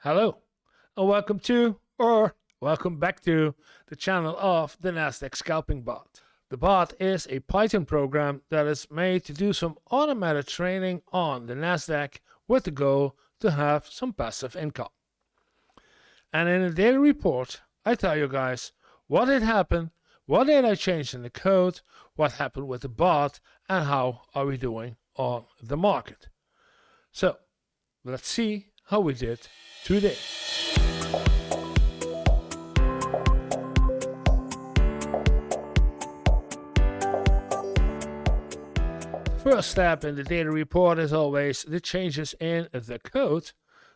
Hello, and welcome to, or welcome back to, the channel of the Nasdaq scalping bot. The bot is a Python program that is made to do some automated trading on the Nasdaq with the goal to have some passive income. And in a daily report, I tell you guys what did happen, what did I change in the code, what happened with the bot, and how are we doing on the market. So, let's see how we did today. First step in the daily report is always the changes in the code.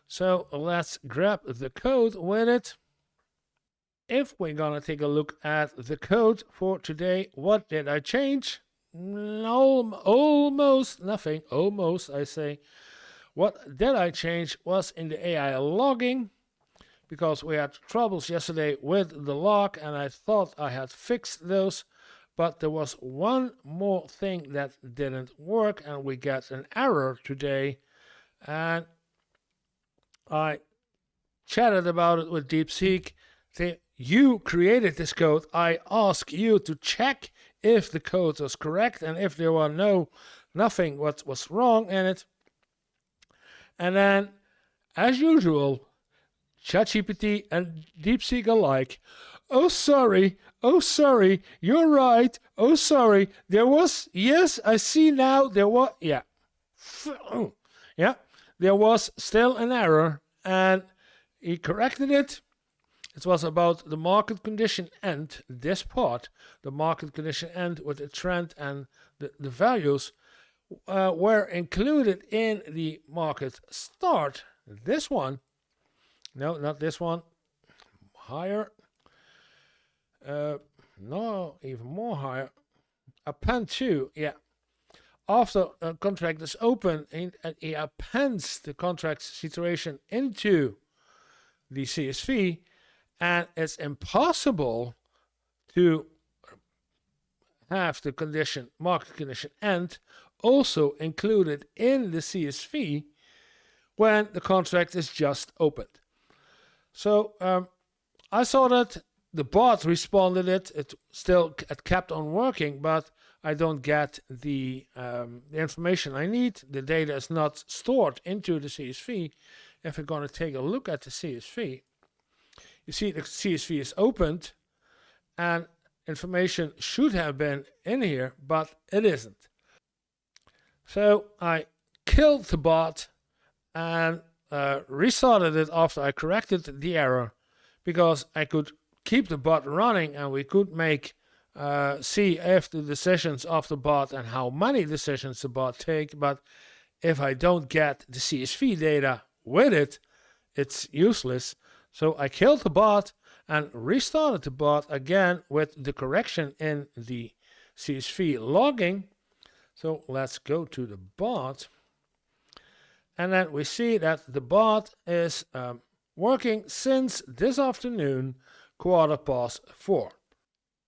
So let's grab the code with it. If we're gonna take a look at the code for today, what did I change? Almost nothing. Almost, I say. What did I change was in the AI logging, because we had troubles yesterday with the log and I thought I had fixed those, but there was one more thing that didn't work and we got an error today, and I chatted about it with DeepSeek. You created this code. I ask you to check if the code was correct and if there were nothing what was wrong in it. And then, as usual, ChatGPT and DeepSeek alike, oh sorry, you're right, oh sorry, there was, yes, I see now, there was, yeah, there was still an error, and he corrected it. It was about the market condition end, this part, the market condition end with the trend and the values, were included in the market start. This one, no, not this one, higher, no, even more higher, append to, yeah. After a contract is open, he appends the contract situation into the CSV, and it's impossible to have the condition, market condition end, also included in the CSV when the contract is just opened. So I saw that the bot responded it kept on working, but I don't get the information I need. The data is not stored into the CSV. If we're going to take a look at the CSV, you see the CSV is opened and information should have been in here, but it isn't. So I killed the bot and restarted it after I corrected the error, because I could keep the bot running and we could see if the decisions of the bot and how many decisions the bot take. But if I don't get the CSV data with it, it's useless. So I killed the bot and restarted the bot again with the correction in the CSV logging. So let's go to the bot, and then we see that the bot is working since this afternoon, 4:15,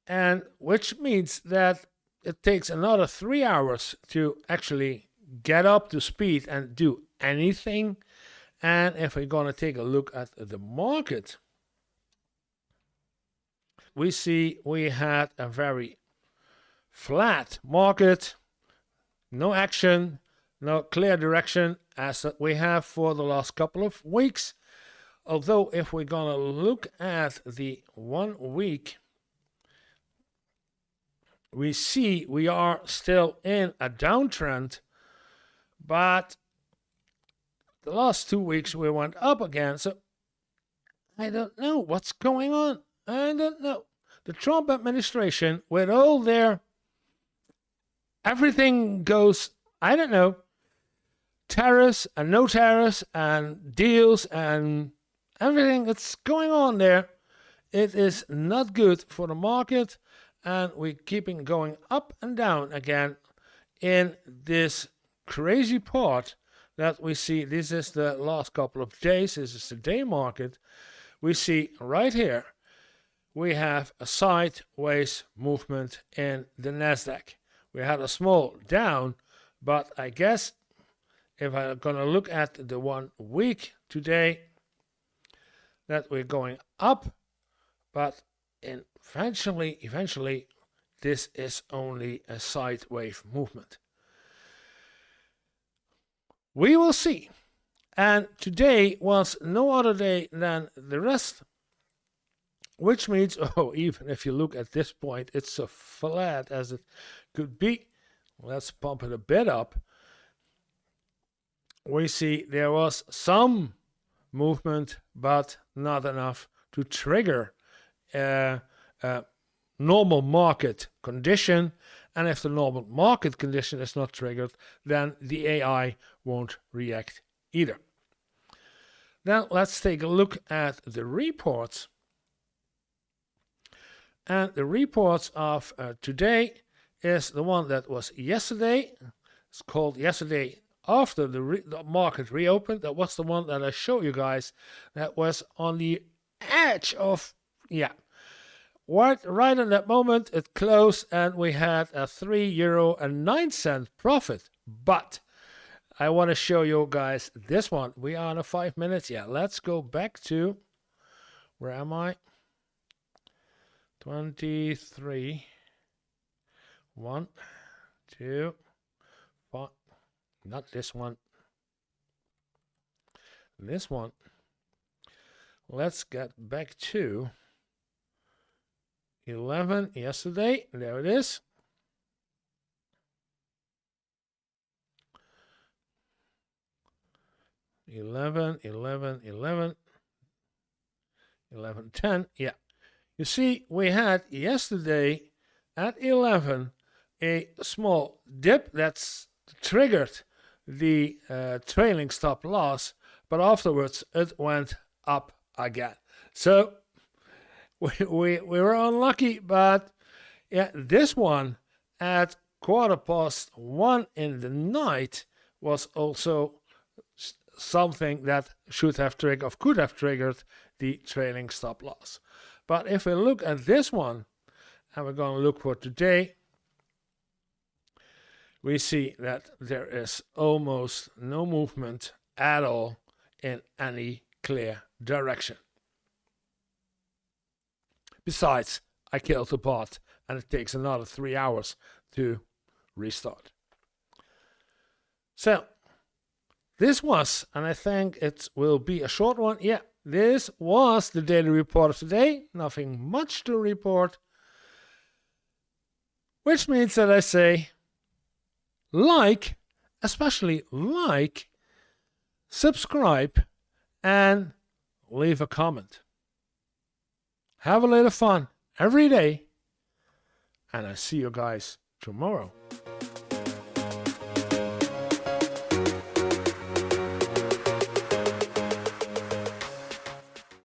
and which means that it takes another 3 hours to actually get up to speed and do anything. And if we're going to take a look at the market, we see we had a very flat market, no action, no clear direction as we have for the last couple of weeks. Although if we're going to look at the 1 week, we see we are still in a downtrend, but the last 2 weeks we went up again. So I don't know what's going on. I don't know. The Trump administration, with all their everything goes, I don't know, tariffs and no tariffs and deals and everything that's going on there, it is not good for the market, and we're keeping going up and down again in this crazy part that we see. This is the last couple of days. This is the day market. We see right here, we have a sideways movement in the Nasdaq. We had a small down, but I guess if I'm going to look at the 1 week today, that we're going up, but eventually this is only a side wave movement. We will see. And today was no other day than the rest, which means, oh, even if you look at this point, it's so flat as it could be. Let's pump it a bit up. We see there was some movement, but not enough to trigger a normal market condition. And if the normal market condition is not triggered, then the AI won't react either. Now let's take a look at the reports. And the reports of today is the one that was yesterday. It's called yesterday after the market reopened. That was the one that I showed you guys. That was on the edge of, right in that moment it closed and we had a €3.09 profit. But I want to show you guys this one. We are on a 5 minutes. Let's go back to, where am I? 23, 1, 2, 5, not this one. This one. Let's get back to 11 yesterday. There it is. $11, $11, $11, $11.10. Yeah. You see, we had yesterday at 11 a small dip that's triggered the trailing stop loss, but afterwards it went up again. So we were unlucky, but this one at 1:15 in the night was also something that should have triggered, or could have triggered, the trailing stop loss. But if we look at this one, and we're going to look for today, we see that there is almost no movement at all in any clear direction. Besides, I killed the bot, and it takes another 3 hours to restart. So, this was, and I think it will be a short one. This was the daily report of today. Nothing much to report. Which means that I say, especially like, subscribe, and leave a comment. Have a little fun every day, and I see you guys tomorrow.